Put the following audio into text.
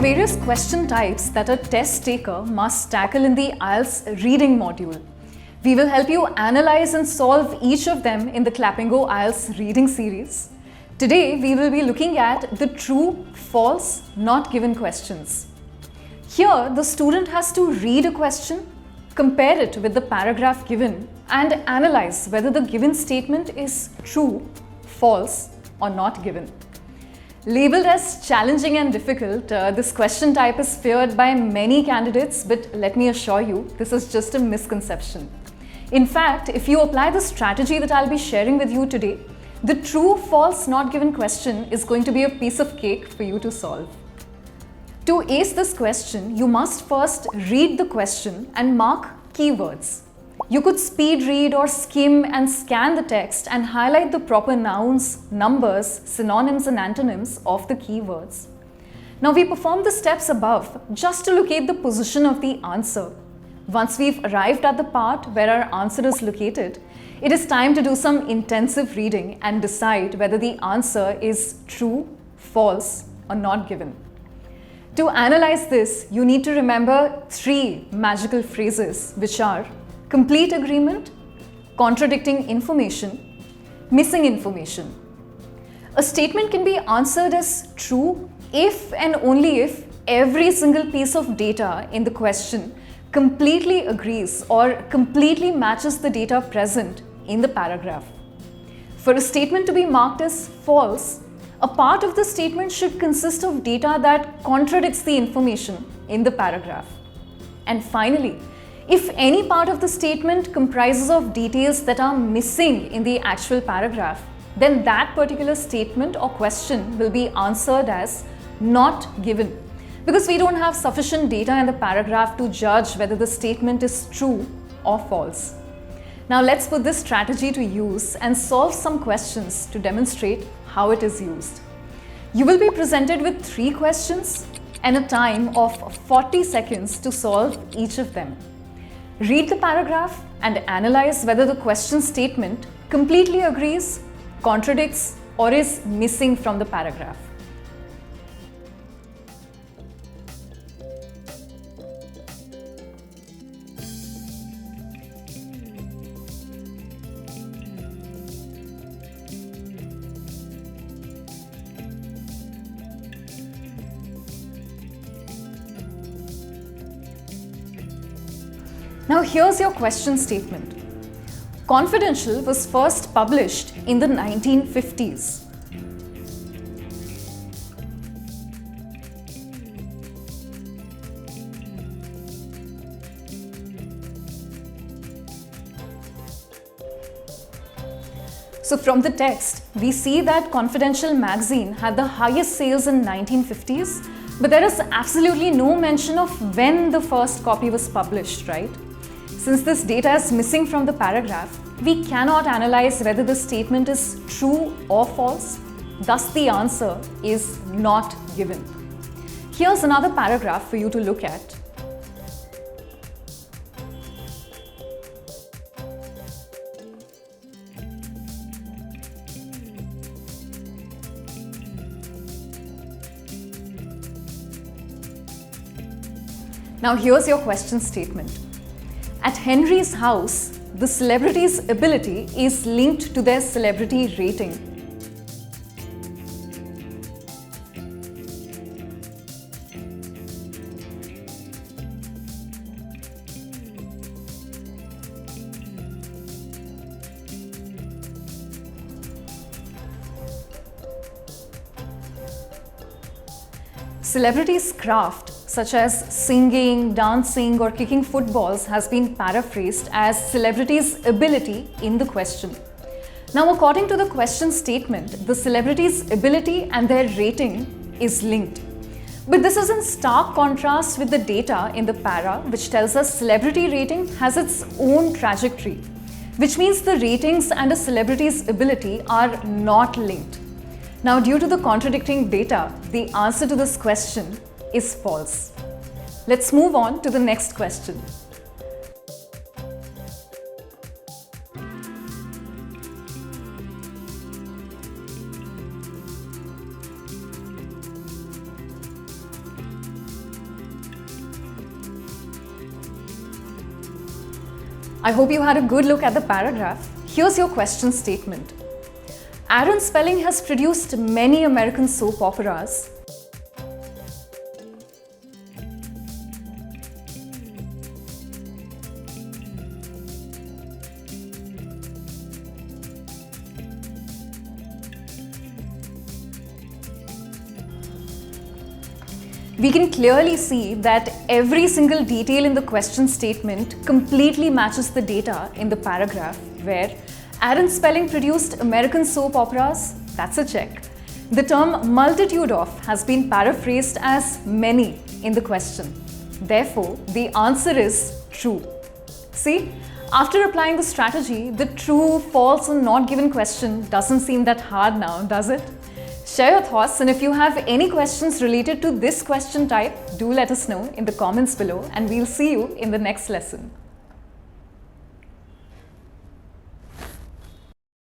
various question types that a test taker must tackle in the IELTS reading module. We will help you analyze and solve each of them in the Clapingo IELTS reading series. Today, we will be looking at the true, false, not given questions. Here, the student has to read a question, compare it with the paragraph given, and analyze whether the given statement is true, false, or not given. Labelled as challenging and difficult, this question type is feared by many candidates, but let me assure you, this is just a misconception. In fact, if you apply the strategy that I'll be sharing with you today, the true, false, not given question is going to be a piece of cake for you to solve. To ace this question, you must first read the question and mark keywords. You could speed read or skim and scan the text and highlight the proper nouns, numbers, synonyms and antonyms of the keywords. Now we perform the steps above just to locate the position of the answer. Once we've arrived at the part where our answer is located, it is time to do some intensive reading and decide whether the answer is true, false, or not given. To analyze this, you need to remember 3 magical phrases, which are complete agreement, contradicting information, missing information. A statement can be answered as true if and only if every single piece of data in the question completely agrees or completely matches the data present in the paragraph. For a statement to be marked as false, a part of the statement should consist of data that contradicts the information in the paragraph. And finally, if any part of the statement comprises of details that are missing in the actual paragraph, then that particular statement or question will be answered as not given, because we don't have sufficient data in the paragraph to judge whether the statement is true or false. Now let's put this strategy to use and solve some questions to demonstrate how it is used. You will be presented with 3 questions and a time of 40 seconds to solve each of them. Read the paragraph and analyze whether the question statement completely agrees, contradicts, or is missing from the paragraph. Now here's your question statement. Confidential was first published in the 1950s. So from the text, we see that Confidential magazine had the highest sales in 1950s, but there is absolutely no mention of when the first copy was published, right? Since this data is missing from the paragraph, we cannot analyze whether the statement is true or false. Thus, the answer is not given. Here's another paragraph for you to look at. Now, here's your question statement. At Henry's house, the celebrity's ability is linked to their celebrity rating. Celebrities' craft, such as singing, dancing, or kicking footballs, has been paraphrased as celebrities' ability in the question. Now, according to the question statement, the celebrity's ability and their rating is linked. But this is in stark contrast with the data in the para, which tells us celebrity rating has its own trajectory, which means the ratings and a celebrity's ability are not linked. Now, due to the contradicting data, the answer to this question is false. Let's move on to the next question. I hope you had a good look at the paragraph. Here's your question statement. Aaron Spelling has produced many American soap operas. We can clearly see that every single detail in the question statement completely matches the data in the paragraph where Aaron Spelling produced American soap operas. That's a check. The term multitude of has been paraphrased as many in the question. Therefore, the answer is true. See, after applying the strategy, the true, false and not given question doesn't seem that hard now, does it? Share your thoughts, and if you have any questions related to this question type, do let us know in the comments below, and we'll see you in the next lesson.